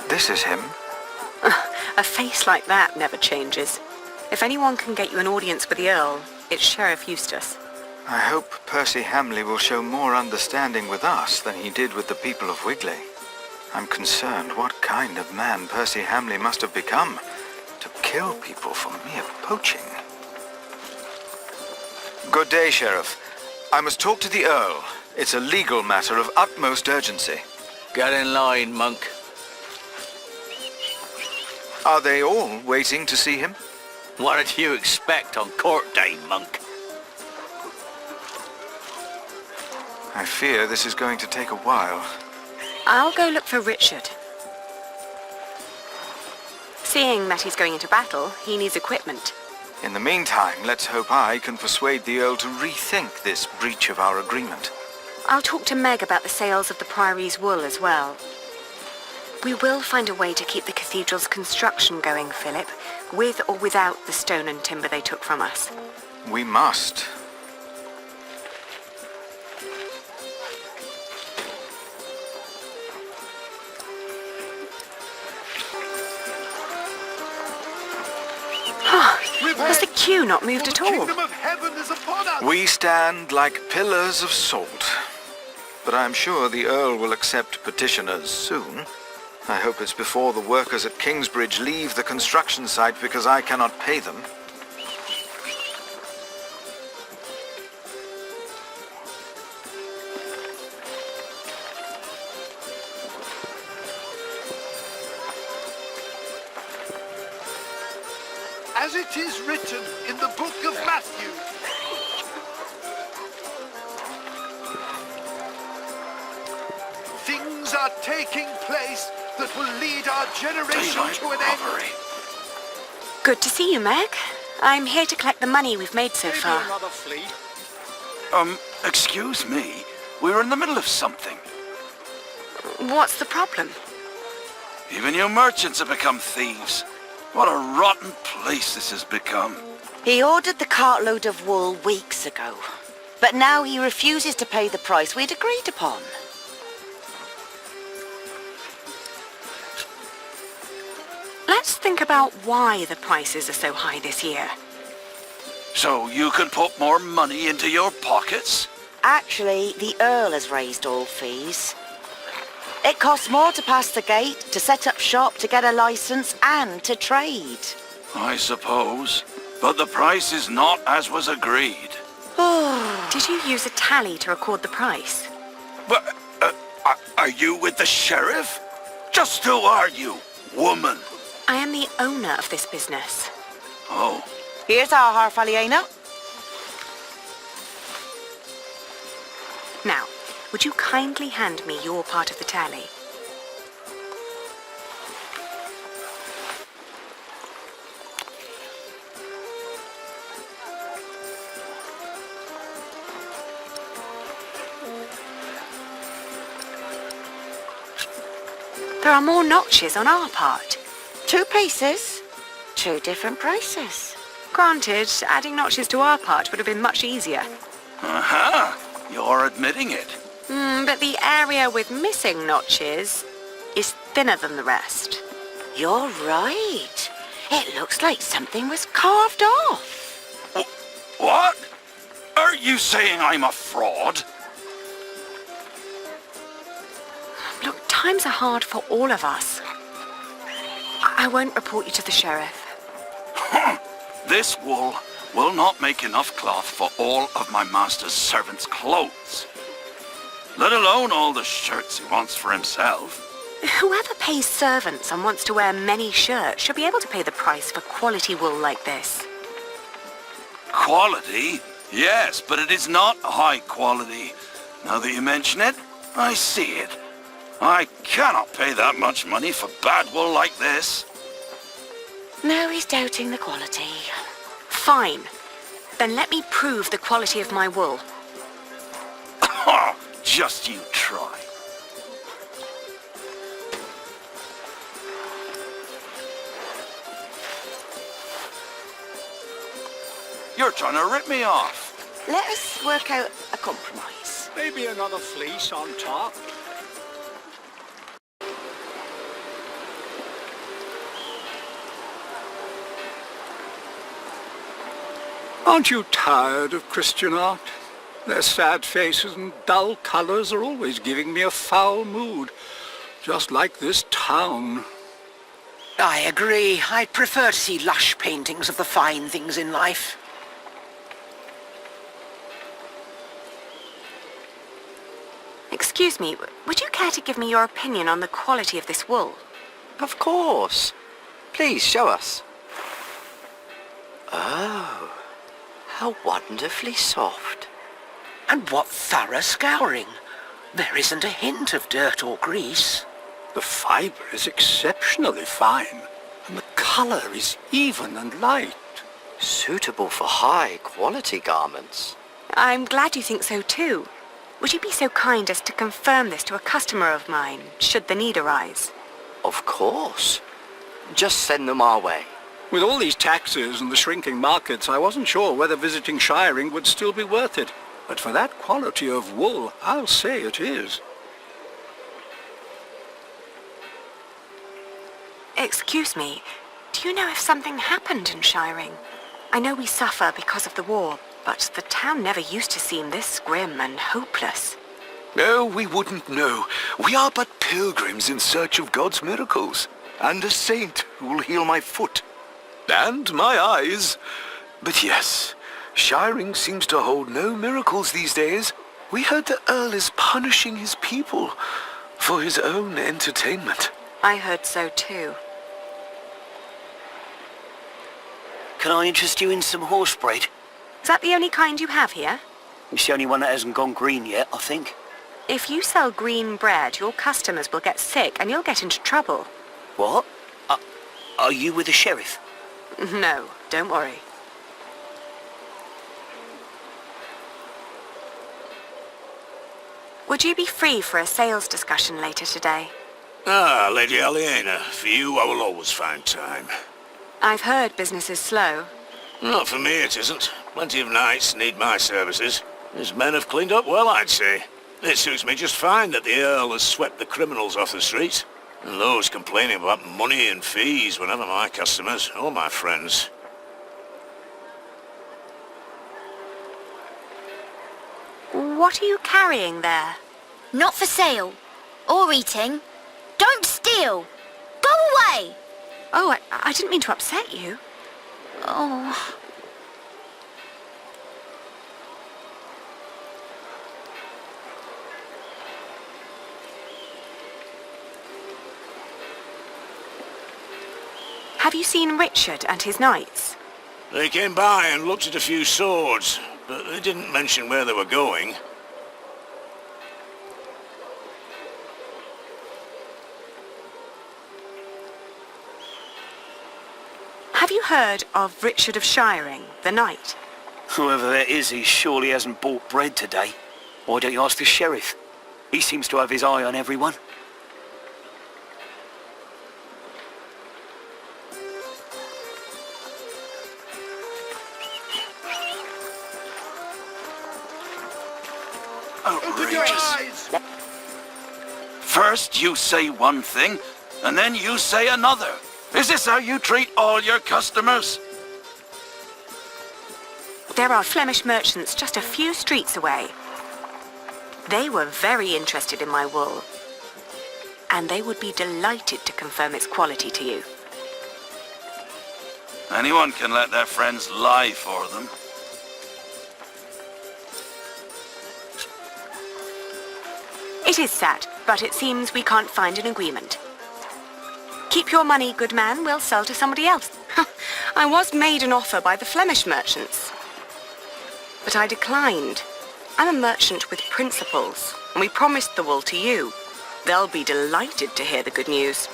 This is him. A face like that never changes. If anyone can get you an audience with the Earl, it's Sheriff Eustace. I hope Percy Hamley will show more understanding with us than he did with the people of Wigley. I'm concerned what kind of man Percy Hamley must have become to kill people for mere poaching. Good day, Sheriff. I must talk to the Earl. It's a legal matter of utmost urgency. Get in line, monk. Are they all waiting to see him? What did you expect on court day, monk? I fear this is going to take a while. I'll go look for Richard. Seeing that he's going into battle, he needs equipment. In the meantime, let's hope I can persuade the Earl to rethink this breach of our agreement. I'll talk to Meg about the sales of the Priory's wool as well. We will find a way to keep the cathedral's construction going, Philip, with or without the stone and timber they took from us. We must. Has the queue not moved at all? We stand like pillars of salt. But I'm sure the Earl will accept petitioners soon. I hope it's before the workers at Kingsbridge leave the construction site because I cannot pay them. As it is written in the book of Matthew. Things are taking place that will lead our generation to an end. Good to see you, Meg. I'm here to collect the money we've made so far. Excuse me. We're in the middle of something. What's the problem? Even you merchants have become thieves. What a rotten place this has become. He ordered the cartload of wool weeks ago, but now he refuses to pay the price we'd agreed upon. Let's think about why the prices are so high this year. So you can put more money into your pockets? Actually, the Earl has raised all fees. It costs more to pass the gate, to set up shop, to get a license, and to trade. I suppose. But the price is not as was agreed. Did you use a tally to record the price? But, are you with the sheriff? Just who are you, woman? I am the owner of this business. Oh. Here's our half aliena. Now, would you kindly hand me your part of the tally? There are more notches on our part. 2 pieces, 2 different prices. Granted, adding notches to our part would have been much easier. Aha! You're admitting it. But the area with missing notches is thinner than the rest. You're right. It looks like something was carved off. What? Are you saying I'm a fraud? Look, times are hard for all of us. I won't report you to the sheriff. This wool will not make enough cloth for all of my master's servants' clothes. Let alone all the shirts he wants for himself. Whoever pays servants and wants to wear many shirts should be able to pay the price for quality wool like this. Quality? Yes, but it is not high quality. Now that you mention it, I see it. I cannot pay that much money for bad wool like this. Now he's doubting the quality. Fine. Then let me prove the quality of my wool. Just you try. You're trying to rip me off. Let us work out a compromise. Maybe another fleece on top. Aren't you tired of Christian art? Their sad faces and dull colours are always giving me a foul mood, just like this town. I agree. I'd prefer to see lush paintings of the fine things in life. Excuse me, would you care to give me your opinion on the quality of this wool? Of course. Please, show us. Oh, how wonderfully soft. And what thorough scouring. There isn't a hint of dirt or grease. The fibre is exceptionally fine, and the colour is even and light. Suitable for high-quality garments. I'm glad you think so too. Would you be so kind as to confirm this to a customer of mine, should the need arise? Of course. Just send them our way. With all these taxes and the shrinking markets, I wasn't sure whether visiting shiring would still be worth it. But for that quality of wool, I'll say it is. Excuse me, do you know if something happened in Shiring? I know we suffer because of the war, but the town never used to seem this grim and hopeless. No, we wouldn't know. We are but pilgrims in search of God's miracles, and a saint who will heal my foot. And my eyes. But yes, Shiring seems to hold no miracles these days. We heard the Earl is punishing his people for his own entertainment. I heard so too. Can I interest you in some horse bread? Is that the only kind you have here? It's the only one that hasn't gone green yet, I think. If you sell green bread, your customers will get sick and you'll get into trouble. What? Are you with the sheriff? No, don't worry. Would you be free for a sales discussion later today? Ah, Lady Aliena, for you I will always find time. I've heard business is slow. Not for me it isn't. Plenty of knights need my services. His men have cleaned up well, I'd say. It suits me just fine that the Earl has swept the criminals off the streets. And those complaining about money and fees were never my customers or my friends. What are you carrying there? Not for sale. Or eating. Don't steal! Go away! Oh, I didn't mean to upset you. Oh... Have you seen Richard and his knights? They came by and looked at a few swords, but they didn't mention where they were going. Have you heard of Richard of Shiring, the knight? Whoever that is, he surely hasn't bought bread today. Why don't you ask the sheriff? He seems to have his eye on everyone. Open your eyes! First you say one thing, and then you say another. Is this how you treat all your customers? There are Flemish merchants just a few streets away. They were very interested in my wool, and they would be delighted to confirm its quality to you. Anyone can let their friends lie for them. It is sad, but it seems we can't find an agreement. Keep your money, good man. We'll sell to somebody else. I was made an offer by the Flemish merchants, but I declined. I'm a merchant with principles, and we promised the wool to you. They'll be delighted to hear the good news.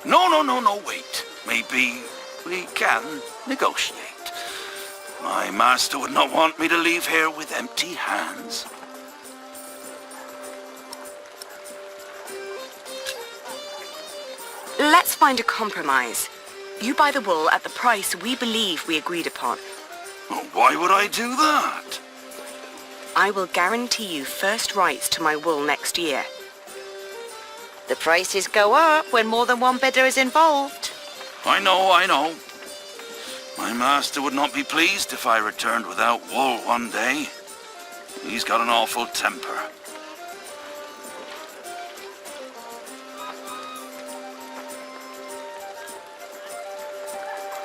No, wait. Maybe we can negotiate. My master would not want me to leave here with empty hands. Let's find a compromise. You buy the wool at the price we believe we agreed upon. Why would I do that? I will guarantee you first rights to my wool next year. The prices go up when more than one bidder is involved. I know. My master would not be pleased if I returned without wool one day. He's got an awful temper.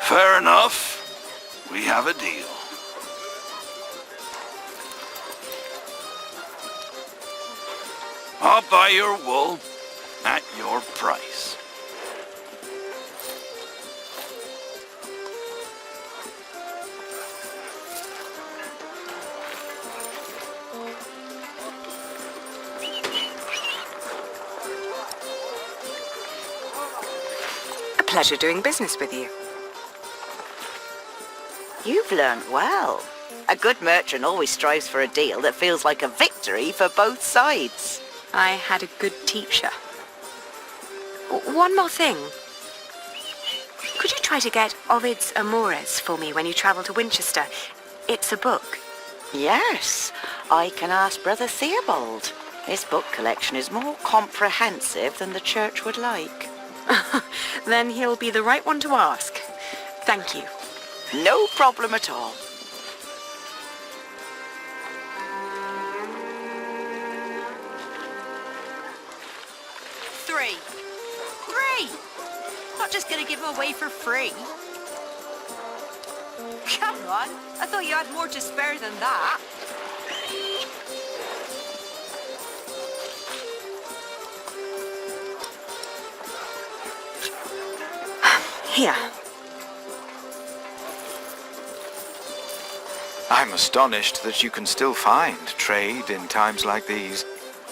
Fair enough. We have a deal. I'll buy your wool at your price. A pleasure doing business with you. You've learnt well. A good merchant always strives for a deal that feels like a victory for both sides. I had a good teacher. One more thing. Could you try to get Ovid's Amores for me when you travel to Winchester? It's a book. Yes, I can ask Brother Theobald. His book collection is more comprehensive than the church would like. Then he'll be the right one to ask. Thank you. No problem at all. Three. Not just gonna give them away for free. Come on, I thought you had more to spare than that. Here. I'm astonished that you can still find trade in times like these.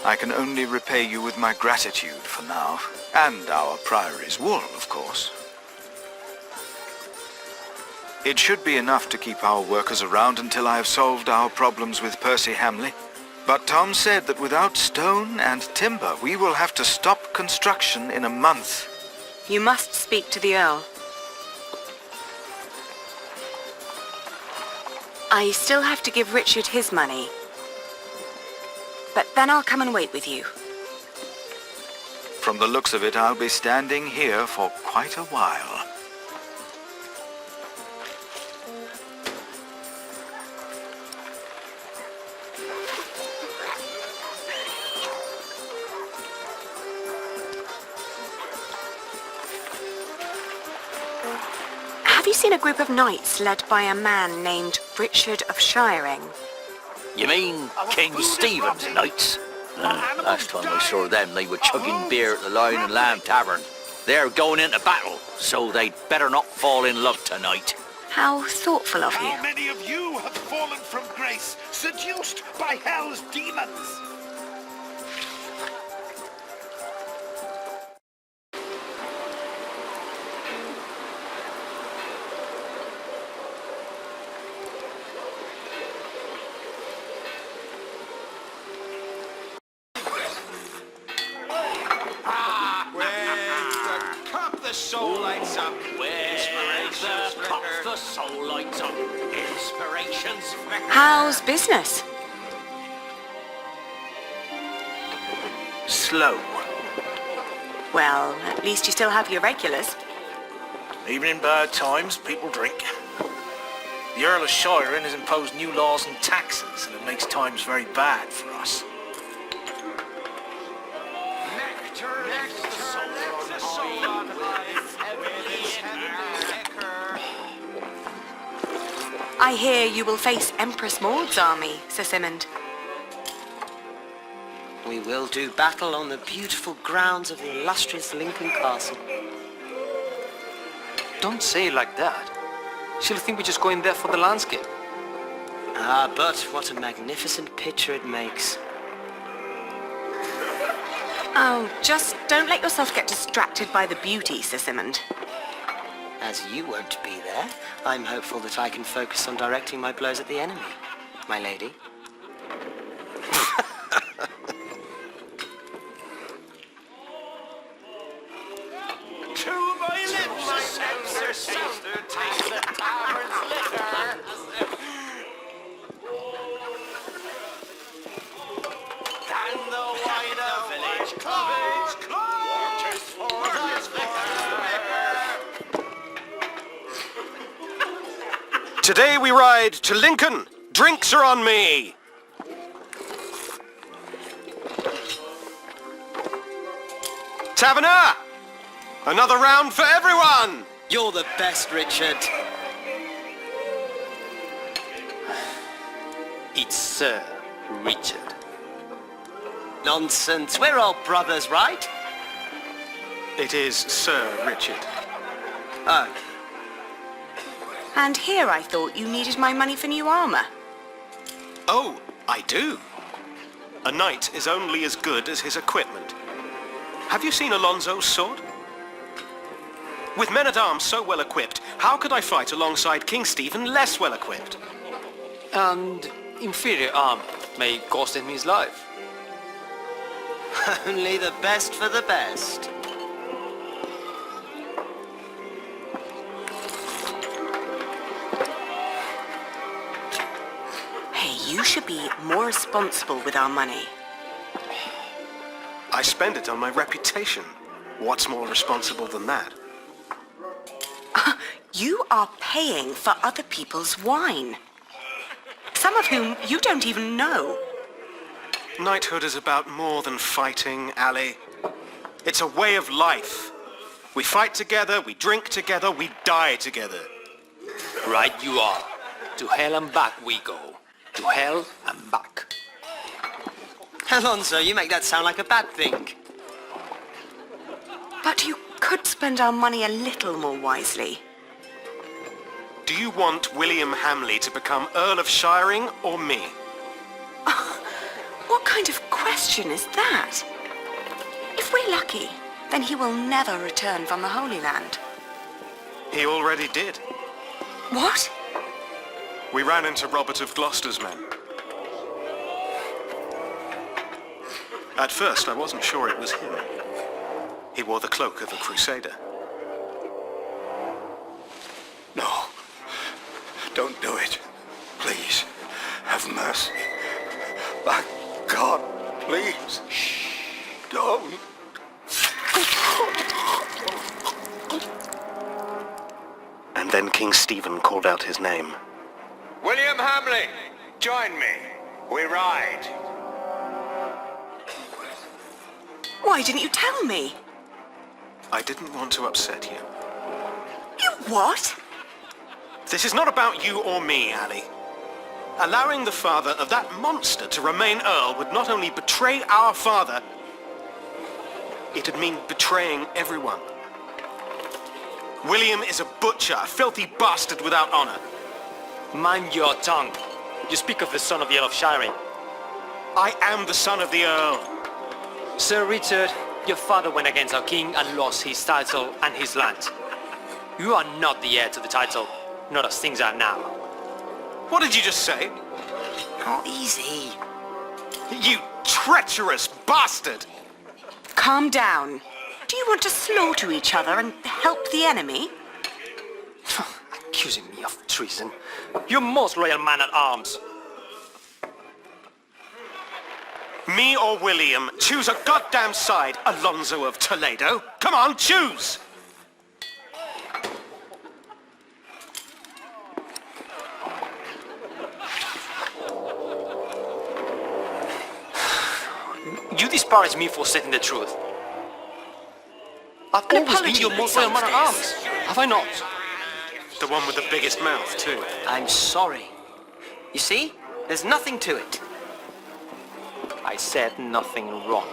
I can only repay you with my gratitude for now. And our priory's wool, of course. It should be enough to keep our workers around until I have solved our problems with Percy Hamley. But Tom said that without stone and timber, we will have to stop construction in a month. You must speak to the Earl. I still have to give Richard his money. But then I'll come and wait with you. From the looks of it, I'll be standing here for quite a while. Have you seen a group of knights led by a man named Richard of Shiring? You mean King Stephen's knights? Last time I saw them, they were chugging beer at the Lion and Lamb Tavern. They're going into battle, so they'd better not fall in love tonight. How thoughtful of you. How many of you have fallen from grace, seduced by hell's demons? Soul lights up. Inspirations flicker. The soul lights up. Inspirations flicker. How's business? Slow. Well, at least you still have your regulars. Even in bad times, people drink. The Earl of Shiring has imposed new laws and taxes, and it makes times very bad for us. I hear you will face Empress Maud's army, Sir Simond. We will do battle on the beautiful grounds of the illustrious Lincoln Castle. Don't say it like that. She'll think we're just going there for the landscape. Ah, but what a magnificent picture it makes. Oh, just don't let yourself get distracted by the beauty, Sir Simond. As you won't be there, I'm hopeful that I can focus on directing my blows at the enemy, my lady. To my lips, my censer sister, taste the tavern's liquor. And the wider village close, just for the liquor. Today we ride to Lincoln. Drinks are on me. Taverner! Another round for everyone! You're the best, Richard. It's Sir Richard. Nonsense. We're all brothers, right? It is Sir Richard. Oh. And here I thought you needed my money for new armor. Oh, I do. A knight is only as good as his equipment. Have you seen Alonso's sword? With men-at-arms so well equipped, how could I fight alongside King Stephen less well equipped? And inferior armor may cost him his life. Only the best for the best. Hey, you should be more responsible with our money. I spend it on my reputation. What's more responsible than that? You are paying for other people's wine. Some of whom you don't even know. Knighthood is about more than fighting, Ali. It's a way of life. We fight together, we drink together, we die together. Right you are. To hell and back we go. To hell and back. Alonso, you make that sound like a bad thing. But you could spend our money a little more wisely. Do you want William Hamley to become Earl of Shiring or me? What kind of question is that? If we're lucky, then he will never return from the Holy Land. He already did. What? We ran into Robert of Gloucester's men. At first, I wasn't sure it was him. He wore the cloak of a crusader. No. Don't do it. Please. Have mercy. My God, please. Don't. And then King Stephen called out his name. William Hamley, join me. We ride. Why didn't you tell me? I didn't want to upset you. You what? This is not about you or me, Ali. Allowing the father of that monster to remain Earl would not only betray our father, it'd mean betraying everyone. William is a butcher, a filthy bastard without honor. Mind your tongue. You speak of the son of the Earl of Shiring. I am the son of the Earl. Sir Richard, your father went against our king and lost his title and his land. You are not the heir to the title, not as things are now. What did you just say? Oh, easy. You treacherous bastard! Calm down. Do you want to slaughter each other and help the enemy? Accusing me of treason. You most loyal man at arms. Me or William? Choose a goddamn side, Alonso of Toledo. Come on, choose! You disparage me for stating the truth. I've An always been apology your most loyal man at arms. Have I not? The one with the biggest mouth, too. I'm sorry. You see? There's nothing to it. I said nothing wrong.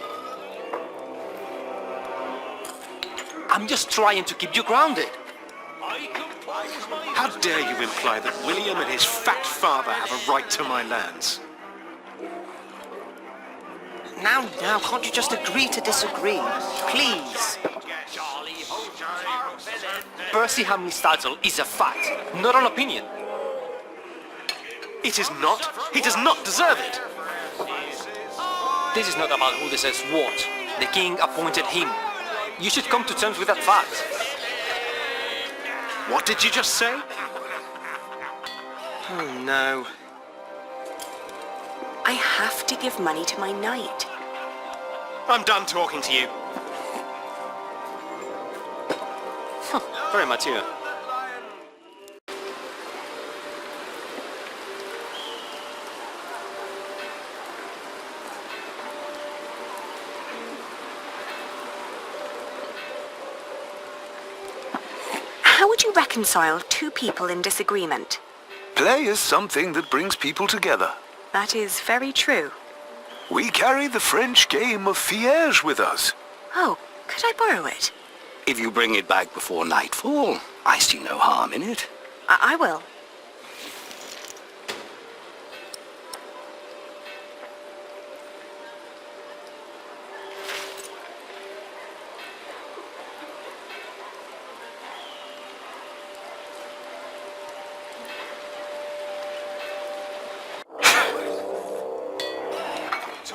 I'm just trying to keep you grounded. How dare you imply that William and his fat father have a right to my lands? Now, can't you just agree to disagree? Please. Percy Hamley's title is a fact, not an opinion. It is not. He does not deserve it. This is not about who deserves what. The king appointed him. You should come to terms with that fact. What did you just say? Oh, no. I have to give money to my knight. I'm done talking to you. Very mature. reconcile two people in disagreement? Play is something that brings people together. That is very true. We carry the French game of fiège with us. Oh, could I borrow it? If you bring it back before nightfall, I see no harm in it. I will.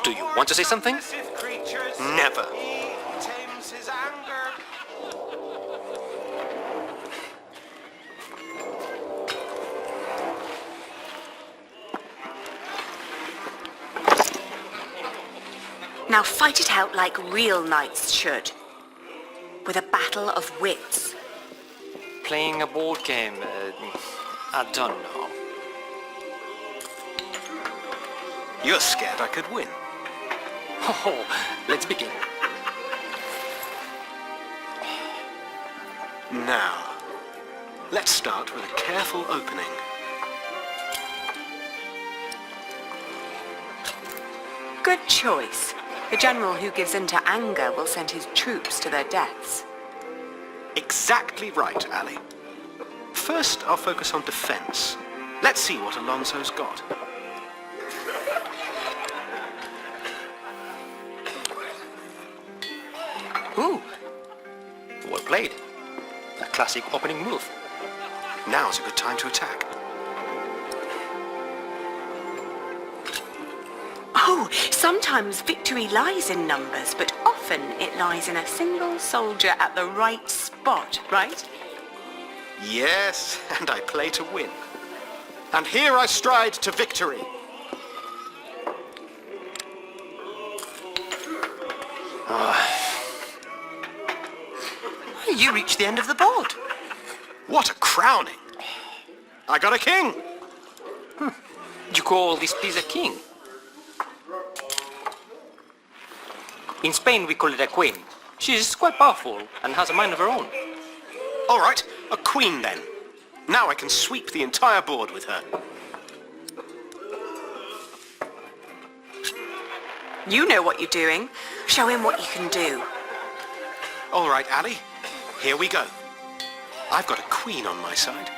Do you want to say something? Never. Now fight it out like real knights should. With a battle of wits. Playing a board game, I don't know. You're scared I could win. Oh, let's begin. Now, let's start with a careful opening. Good choice. The general who gives in to anger will send his troops to their deaths. Exactly right, Ali. First, I'll focus on defense. Let's see what Alonso's got. Ooh, well played. A classic opening move. Now's a good time to attack. Oh, sometimes victory lies in numbers, but often it lies in a single soldier at the right spot, right? Yes, and I play to win. And here I stride to victory. You reached the end of the board. What a crowning! I got a king! You call this piece a king? In Spain we call it a queen. She's quite powerful and has a mind of her own. All right, a queen then. Now I can sweep the entire board with her. You know what you're doing. Show him what you can do. All right, Ali. Here we go. I've got a queen on my side.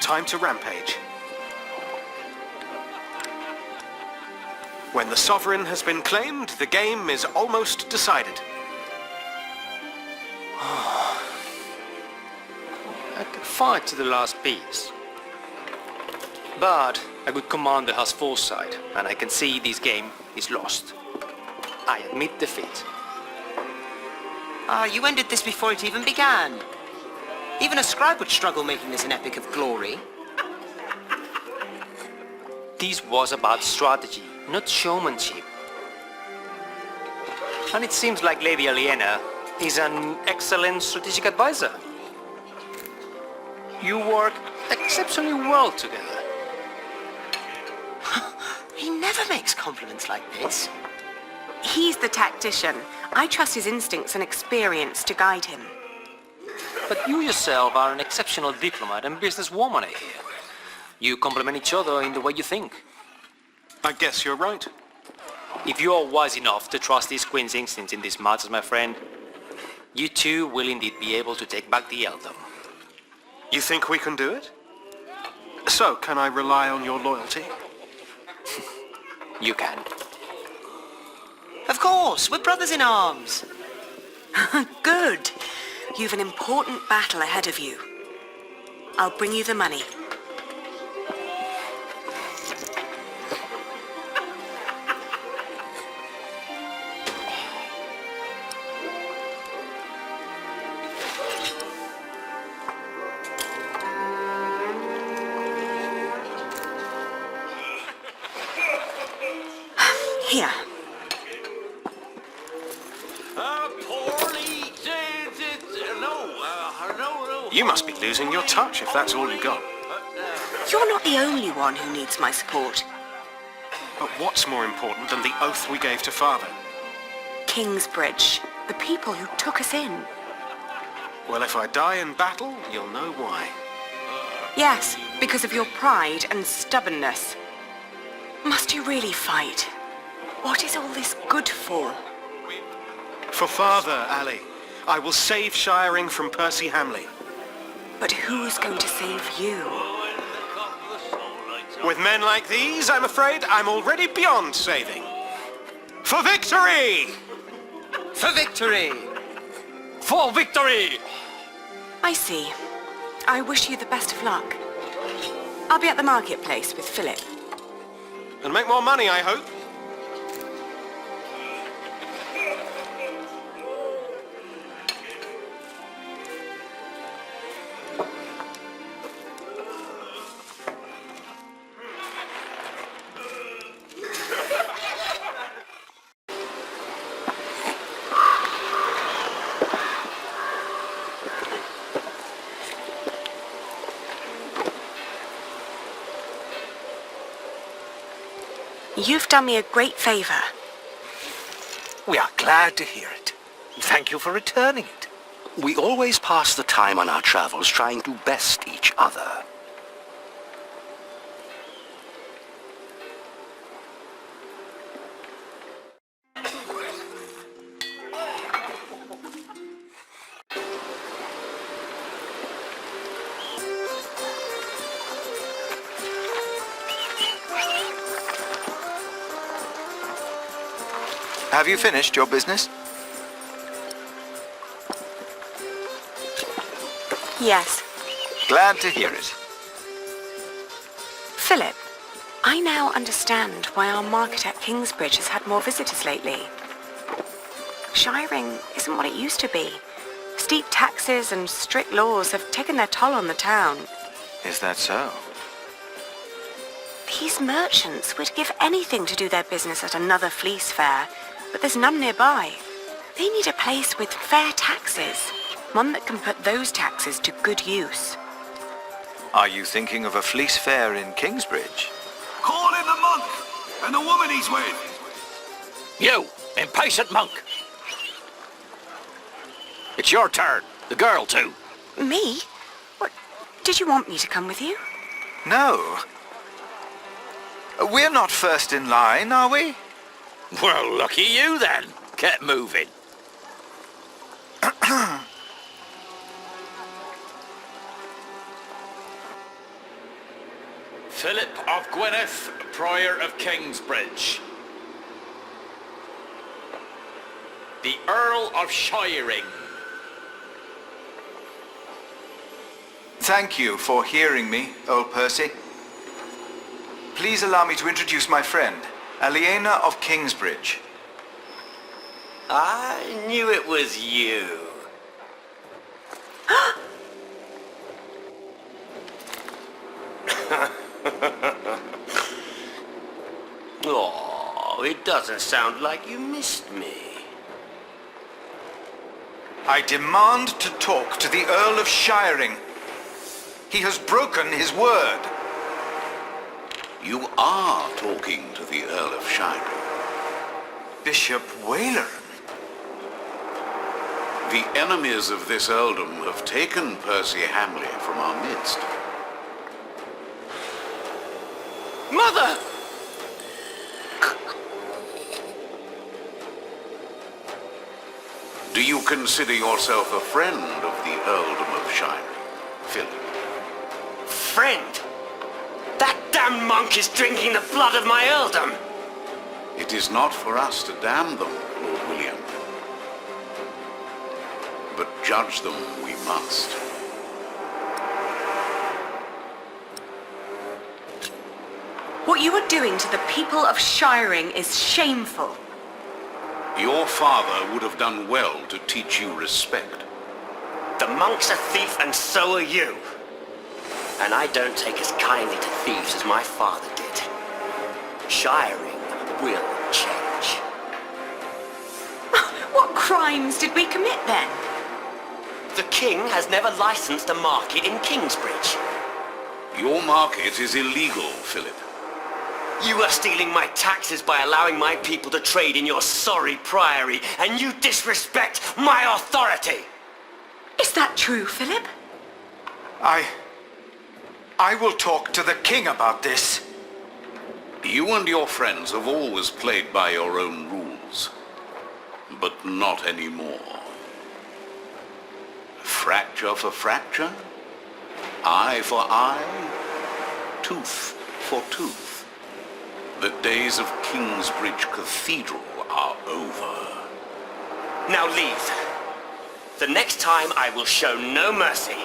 Time to rampage. When the sovereign has been claimed, the game is almost decided. I could fight to the last piece. But a good commander has foresight, and I can see this game is lost. I admit defeat. You ended this before it even began. Even a scribe would struggle making this an epic of glory. This was about strategy, not showmanship. And it seems like Lady Aliena is an excellent strategic advisor. You work exceptionally well together. He never makes compliments like this. He's the tactician. I trust his instincts and experience to guide him. But you yourself are an exceptional diplomat and businesswoman, I hear. You complement each other in the way you think. I guess you're right. If you are wise enough to trust these queen's instincts in these matters, my friend, you too will indeed be able to take back the earldom. You think we can do it? So, can I rely on your loyalty? You can. Of course, we're brothers in arms. Good. You've an important battle ahead of you. I'll bring you the money. Here. You must be losing your touch if that's all you got. You're not the only one who needs my support. But what's more important than the oath we gave to Father? Kingsbridge, the people who took us in. Well, if I die in battle, you'll know why. Yes, because of your pride and stubbornness. Must you really fight? What is all this good for? For father, Ali. I will save Shiring from Percy Hamley. But who's going to save you? With men like these, I'm afraid I'm already beyond saving. For victory! For victory! For victory! I see. I wish you the best of luck. I'll be at the marketplace with Philip. And make more money, I hope. You've done me a great favor. We are glad to hear it. Thank you for returning it. We always pass the time on our travels trying to best each other. Have you finished your business? Yes. Glad to hear it. Philip, I now understand why our market at Kingsbridge has had more visitors lately. Shiring isn't what it used to be. Steep taxes and strict laws have taken their toll on the town. Is that so? These merchants would give anything to do their business at another fleece fair, but there's none nearby. They need a place with fair taxes, one that can put those taxes to good use. Are you thinking of a fleece fair in Kingsbridge? Call in the monk and the woman he's with. You, impatient monk. It's your turn. The girl, too. Me? What? Did you want me to come with you? No. We're not first in line, are we? Well, lucky you then. Get moving. Philip of Gwynedd, Prior of Kingsbridge. The Earl of Shiring. Thank you for hearing me, old Percy. Please allow me to introduce my friend, Aliena of Kingsbridge. I knew it was you. Oh, it doesn't sound like you missed me. I demand to talk to the Earl of Shiring. He has broken his word. You are talking to the Earl of Shiring. Bishop Waleran. The enemies of this earldom have taken Percy Hamley from our midst. Mother! Do you consider yourself a friend of the earldom of Shiring, Philip? Friend? That damn monk is drinking the blood of my earldom! It is not for us to damn them, Lord William. But judge them we must. What you are doing to the people of Shiring is shameful. Your father would have done well to teach you respect. The monk's a thief and so are you. And I don't take as kindly to thieves as my father did. Shiring will change. What crimes did we commit then? The king has never licensed a market in Kingsbridge. Your market is illegal, Philip. You are stealing my taxes by allowing my people to trade in your sorry priory, and you disrespect my authority! Is that true, Philip? I will talk to the king about this. You and your friends have always played by your own rules, but not anymore. Fracture for fracture, eye for eye, tooth for tooth. The days of Kingsbridge Cathedral are over. Now leave. The next time I will show no mercy.